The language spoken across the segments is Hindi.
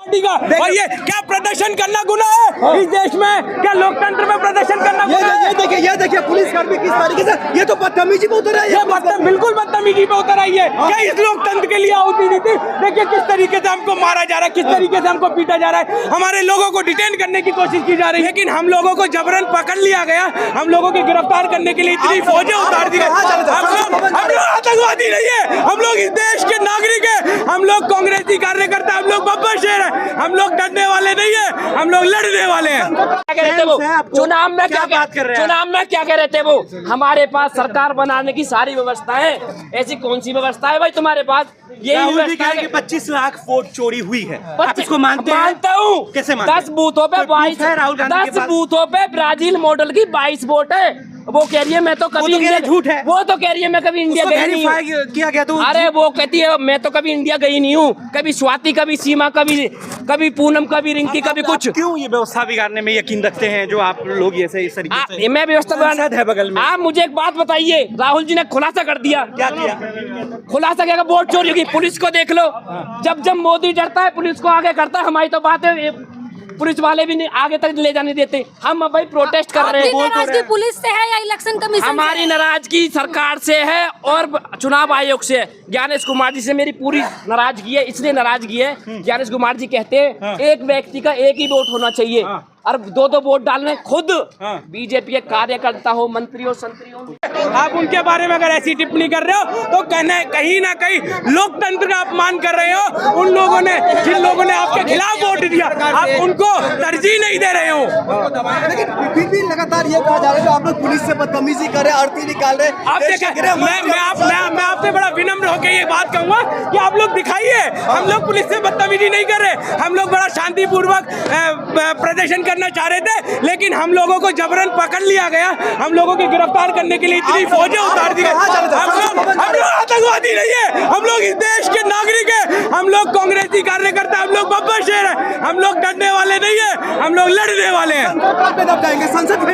और ये क्या प्रदर्शन करना गुनाह है इस देश में? क्या लोकतंत्र में प्रदर्शन करना गुनाह है? ये देखिए पुलिसकर्मी किस तरीके से, ये तो बदतमीजी पे उतर रही है। बिल्कुल बदतमीजी पे उतर आई है। क्या इस लोकतंत्र के लिए आहुति दी थी? देखिए किस तरीके से हमको मारा जा रहा है, किस तरीके से हमको पीटा जा रहा है, हमारे लोगों को डिटेन करने की कोशिश की जा रही है, लेकिन हम लोगों को जबरन पकड़ लिया गया। हम लोगों की गिरफ्तार करने के लिए इतनी फौजें उतार दी गई। हम लोग आतंकवादी नहीं है, हम लोग इस देश के नागरिक है, हम लोग कांग्रेसी कार्यकर्ता, हम लोग बब्बर शेर है, हम लोग डरने वाले नहीं है, हम लोग लड़ने वाले हैं। क्या कह रहे थे वो चुनाव में, क्या बात कर रहे हैं? चुनाव में क्या कह रहे थे वो? हमारे पास सरकार बनाने की सारी व्यवस्था है। ऐसी कौन सी व्यवस्था है भाई तुम्हारे पास? यही व्यवस्था है कि 25 लाख वोट चोरी हुई है। आप इसको मानते हैं? मानता हूँ। कैसे मानते हैं? 10 बूथों पे 22, 10 बूथों पे ब्राजील मॉडल की 22 वोट है। वो कह रही है मैं तो कभी इंडिया, झूठ है। वो तो कह रही है मैं कभी इंडिया गई नहीं हूँ। किया गया तो अरे वो कहती है मैं तो कभी इंडिया गई नहीं हूँ। कभी स्वाति, कभी सीमा, कभी पूनम, कभी रिंकी, कभी कुछ। क्यों ये व्यवस्था बिगाड़ने में यकीन रखते हैं जो आप लोग ऐसे इस तरीके से? मैं व्यवस्था है बगल में। आप मुझे एक बात बताइए, राहुल जी ने खुलासा कर दिया। क्या किया? खुलासा क्या? वोट चोरी होगी। पुलिस को देख लो, जब मोदी डरता है पुलिस को आगे करता है। हमारी तो बात है, पुलिस वाले भी नहीं आगे तक ले जाने देते। हम भाई प्रोटेस्ट कर रहे हैं। नाराजगी पुलिस से है या इलेक्शन कमीशन? हमारी नाराजगी सरकार से है और चुनाव आयोग से है। ज्ञानेश कुमार जी से मेरी पूरी नाराजगी है, इसलिए नाराजगी है। ज्ञानेश कुमार जी कहते हैं एक व्यक्ति का एक ही वोट होना चाहिए और 2-2 वोट डालने। खुद बीजेपी के कार्यकर्ता हो, मंत्री हो, संतरी हो, आप उनके बारे में अगर ऐसी टिप्पणी कर रहे हो तो कहीं ना कहीं लोकतंत्र का अपमान कर रहे हो। उन लोगों ने, जिन लोगों ने आपके खिलाफ वोट दिया, आप उनको तरजीह नहीं दे रहे हो। लेकिन फिर भी लगातार ये कहा जा रहा है आप लोग पुलिस से बदतमीजी कर रहे हैं, आरती निकाल रहे हैं। मैं आपसे बड़ा विनम्र होकर ये बात कहूंगा कि आप लोग दिखाइए, हम लोग पुलिस से बदतमीजी नहीं कर रहे। हम लोग बड़ा शांतिपूर्वक प्रदर्शन करना चाह रहे थे, लेकिन हम लोगों को जबरन पकड़ लिया गया। हम लोगों की गिरफ्तार करने के लिए इतनी फौजें उतार दी गई। हम लोग आतंकवादी नहीं है, हम लोग इस देश के नागरिक है, हम लोग कांग्रेसी कार्यकर्ता, हम लोग बब्बर शेर है, हम लोग डरने वाले नहीं है, हम लोग लड़ने वाले हैं।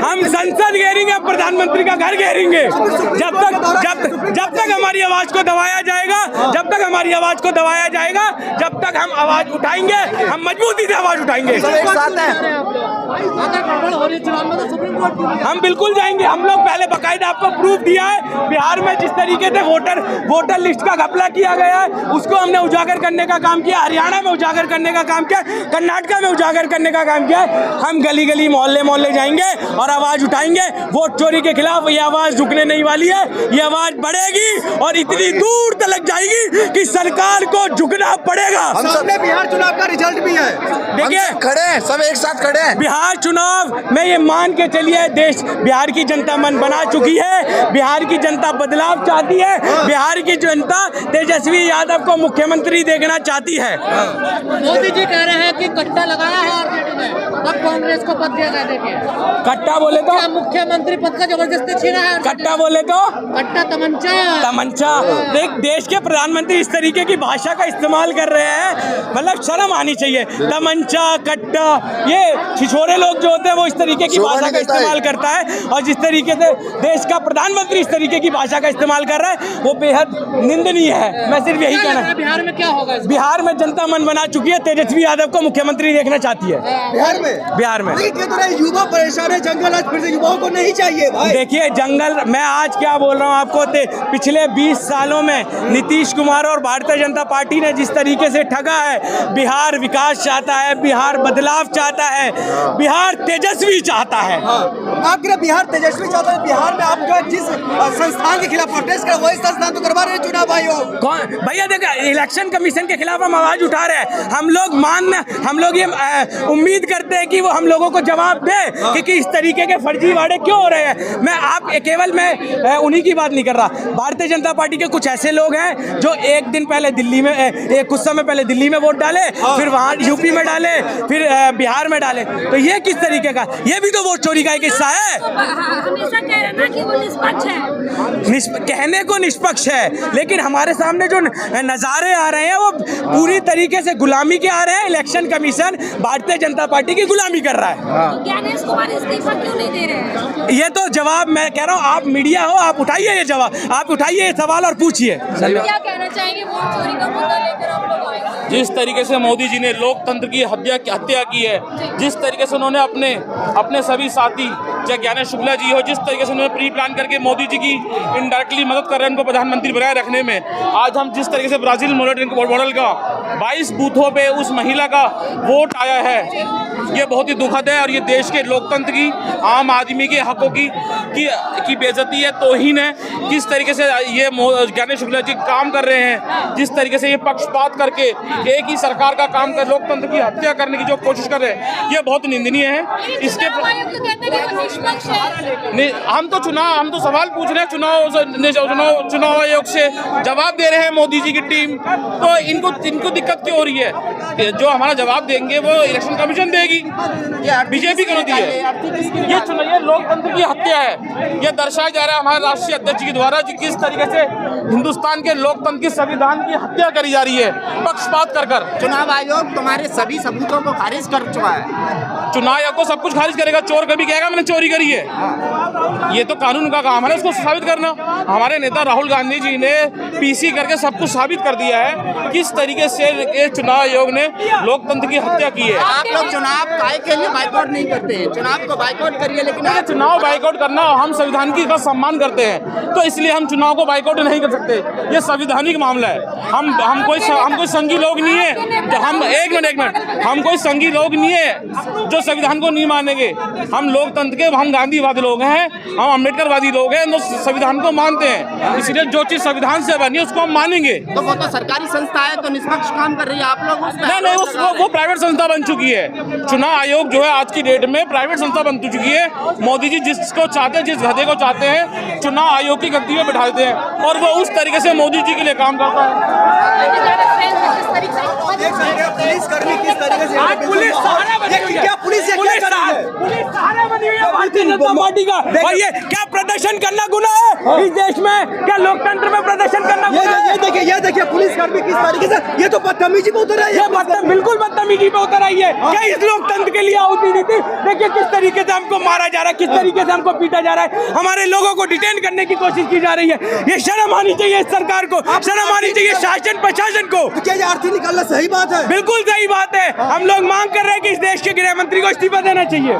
हम संसद घेरेंगे, प्रधानमंत्री का घर घेरेंगे। जब तक हमारी आवाज को दबाया जाएगा, जब तक हमारी आवाज को दबाया जाएगा, जब तक हम आवाज उठाएंगे, हम मजबूती से आवाज उठाएंगे। हम बिल्कुल जाएंगे। हम लोग पहले बकायदा आपको प्रूफ दिया है। बिहार में जिस तरीके से वोटर लिस्ट का घपला किया गया है, उसको हमने उजागर करने का काम किया। हरियाणा में उजागर करने का काम किया, कर्नाटक में उजागर करने का काम किया। हम गली गली, मोहल्ले मोहल्ले जाएंगे और आवाज उठाएंगे। वोट चोरी के खिलाफ ये आवाज रुकने नहीं वाली है। ये आवाज बढ़ेगी और इतनी दूर तक जाएगी कि सरकार को झुकना पड़ेगा। हम सबने बिहार चुनाव का रिजल्ट भी है, देखिए खड़े हैं, सब एक साथ खड़े हैं। बिहार चुनाव में ये मान के चलिए, देश, बिहार की जनता मन बना चुकी है। बिहार की जनता बदलाव चाहती है। बिहार की जनता तेजस्वी यादव को मुख्यमंत्री देखना चाहती है। मोदी जी कह रहे हैं कि कट्टा लगाया है आरजेडी ने, अब कांग्रेस को पद दिया जाए। देखिए कट्टा बोले तो मुख्यमंत्री पद का जबरदस्ती छीना है। कट्टा बोले तो कट्टा तमंचा। देख, देश के प्रधानमंत्री इस तरीके की भाषा का इस्तेमाल कर रहे हैं, मतलब शर्म आनी चाहिए। तमंचा, कट्टा, ये छिछोरे लोग जो होते हैं वो इस तरीके की भाषा का इस्तेमाल करता है। और जिस तरीके से देश का प्रधानमंत्री इस तरीके की भाषा का इस्तेमाल कर रहा है वो बेहद निंदनीय है। मैं सिर्फ यही कहना है। बिहार में क्या होगा? बिहार में जनता मन बना चुकी है, तेजस्वी यादव को मुख्यमंत्री देखना चाहती है। बिहार में युवा परेशान है, जंगल आज फिर से युवाओं को नहीं चाहिए भाई। देखिए जंगल, मैं आज क्या बोल रहा हूँ आपको, पिछले 20 सालों में नीतीश कुमार और भारतीय जनता पार्टी ने जिस तरीके से ठगा है। बिहार विकास चाहता है, बिहार बदलाव चाहता है, बिहार तेजस्वी चाहता है। अगर बिहार तेजस्वी चाहता है, बिहार में आपका जिस संस्थान के खिलाफ प्रोटेस्ट कर वही संस्थान तो करवा रहे हैं चुनाव आयोग। कौन भैया? देखा, इलेक्शन कमीशन के खिलाफ हम आवाज उठा रहे हैं। हम लोग ये उम्मीद करते हैं कि वो हम लोगों को जवाब दे कि इस तरीके के फर्जीवाड़े क्यों हो रहे हैं। मैं उन्हीं की बात नहीं कर रहा। भारतीय जनता पार्टी के कुछ ऐसे लोग हैं जो एक दिन पहले दिल्ली में, कुछ समय पहले दिल्ली में वोट डाले, फिर वहाँ यूपी में डाले, फिर बिहार में डाले। तो ये किस तरीके का? ये भी तो वोट चोरी का एक हिस्सा है। हमेशा कह रहे हैं कि वो निष्पक्ष है। कहने को निष्पक्ष है, लेकिन हमारे सामने जो नज़ारे आ रहे हैं वो पूरी तरीके से गुलामी के आ रहे हैं। Election commission Bharatiya Janata party की गुलामी कर रहा है। ज्ञानेश कुमार इस्तीफा क्यों नहीं दे रहे हैं? ये तो जवाब मैं कह रहा हूँ, आप मीडिया हो, आप उठाइए ये जवाब, आप उठाइए ये सवाल और पूछिए। क्या कहना चाहेंगे वोट चोरी का मुद्दा लेकर आप लोग आए हैं? जिस तरीके से मोदी जी ने लोकतंत्र की हत्या की है, जिस तरीके से उन्होंने अपने सभी साथी, चाहे ज्ञानेश शुक्ला जी हो, जिस तरीके से उन्होंने प्री प्लान करके मोदी जी की इनडायरेक्टली मदद कर रहे हैं उनको प्रधानमंत्री बनाए रखने में, आज हम जिस तरीके से ब्राज़ील मॉडल का 22 बूथों पे उस महिला का वोट आया है, ये बहुत ही दुखद है। और ये देश के लोकतंत्र की, आम आदमी के हकों की बेइज्जती है, तौहीन है। किस तरीके से ये ज्ञानेश शुक्ला जी काम कर रहे हैं, जिस तरीके से ये पक्षपात करके एक ही सरकार का काम कर लोकतंत्र की हत्या करने की जो कोशिश कर रहे हैं, ये बहुत निंदनीय है। इसके चुनाव आयोग तो कहता है कि वो निष्पक्ष है। हम तो सवाल पूछ रहे हैं चुनाव आयोग से, जवाब दे रहे हैं मोदी जी की टीम, तो इनको दिक्कत क्यों हो रही है? जो हमारा जवाब देंगे वो इलेक्शन कमीशन देगी, बीजेपी क्यों दी है? ये लोकतंत्र की हत्या है। ये दर्शाया जा रहा है हमारे राष्ट्रीय अध्यक्ष के द्वारा कि किस तरीके से हिंदुस्तान के लोकतंत्र की संविधान की हत्या करी जा रही है, पक्षपात कर। चुनाव आयोग तुम्हारे सभी सबूतों को खारिज कर चुका है। चुनाव आयोग को सब कुछ खारिज करेगा, चोर कभी कहेगा मैंने चोरी करी है? ये तो कानून का काम है उसको साबित करना। हमारे नेता राहुल गांधी जी ने पीसी करके सब कुछ साबित कर दिया है किस तरीके से ये चुनाव आयोग ने लोकतंत्र की हत्या की है। आप लोग चुनाव काय के लिए बाइकआउट नहीं करते हैं? चुनाव को बाइकआउट करिए, लेकिन आप चुनाव बाइकआउट करना, हम संविधान की का सम्मान करते हैं, तो इसलिए हम चुनाव को बाइकआउट नहीं कर सकते। ये संवैधानिक मामला है। हम कोई संघी लोग नहीं है। हम एक मिनट हम कोई संघी लोग नहीं है जो संविधान को नहीं मानेंगे। हम लोकतंत्र के, हम गांधीवादी लोग हैं, हम अम्बेडकरवादी लोग हैं, जो संविधान को मानते हैं। इसलिए जो चीज संविधान से बनी है उसको हम मानेंगे। तो वो तो सरकारी संस्था है, तो निष्पक्ष काम कर रही है, आप लोग नहीं, वो प्राइवेट संस्था बन चुकी है। चुनाव आयोग जो है आज की डेट में प्राइवेट संस्था बन चुकी है। मोदी जी जिसको चाहते हैं, जिस गधे को चाहते हैं, चुनाव आयोग की गद्दी में बैठा देते हैं और वो उस तरीके से मोदी जी के लिए काम करता है। पुलिस कर्मी किस तरीके से आज पुलिस सहारा बनी हुई है। क्या पुलिस ये क्या कर रही है? पुलिस सहारा बनी हुई है भारतीय जनता पार्टी का। और ये क्या प्रदर्शन करना गुनाह है इस देश में? क्या लोकतंत्र में प्रदर्शन करना गुनाह है? ये देखिए पुलिस कर्मी किस तरीके से, ये तो बदतमीजी पे उतर रही है। बिल्कुल बदतमीजी पे उतर आई है। क्या इस लोकतंत्र के लिए आहुति दी थी? देखिए किस तरीके से हमको मारा जा रहा है, किस तरीके से हमको पीटा जा रहा है, हमारे लोगों को डिटेन करने की कोशिश की जा रही है। ये शर्म आनी चाहिए इस सरकार को, शर्म आनी चाहिए शासन प्रशासन को। क्या ये आरती निकालना सही बात है? बिल्कुल सही बात है। हम लोग मांग कर रहे हैं कि इस देश के गृह मंत्री को इस्तीफा देना चाहिए।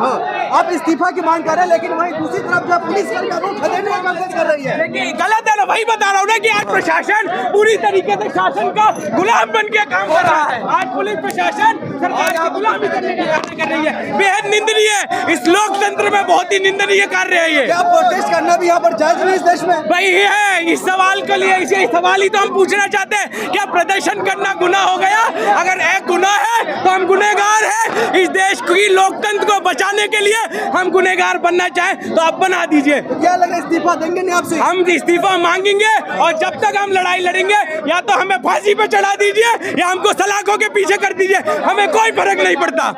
आप इस्तीफा की मांग कर रहे हैं, लेकिन वहीं दूसरी तरफ जो पुलिस कर्मी को खदेड़ने का कोशिश कर रही है। लेकिन गलत है ना, वही बता रहा हूँ ना कि आज प्रशासन पूरी तरीके से शासन का गुलाम बन के काम कर रहा है। आज पुलिस प्रशासन सरकार की गुलामी करने का कार्य कर रही है। बेहद निंदनीय है, इस लोकतंत्र में बहुत ही निंदनीय कार्य है ये। क्या प्रोटेस्ट करना भी यहाँ पर जायज नहीं इस देश में? भाई ये है, इस सवाल के लिए इसे सवाल ही तो हम पूछना चाहते हैं, क्या प्रदर्शन करना गुनाह हो गया? अगर एक गुनाह है तो हम गुनहगार हैं। इस देश की लोकतंत्र को बचाने के लिए हम गुनहगार बनना चाहें तो आप बना दीजिए। क्या लगा इस्तीफा देंगे नहीं आपसे? हम इस्तीफा मांगेंगे और जब तक हम लड़ाई लड़ेंगे या तो हमें फांसी पे चढ़ा दीजिए या हमको सलाखों के पीछे कर दीजिए, हमें कोई फर्क नहीं पड़ता।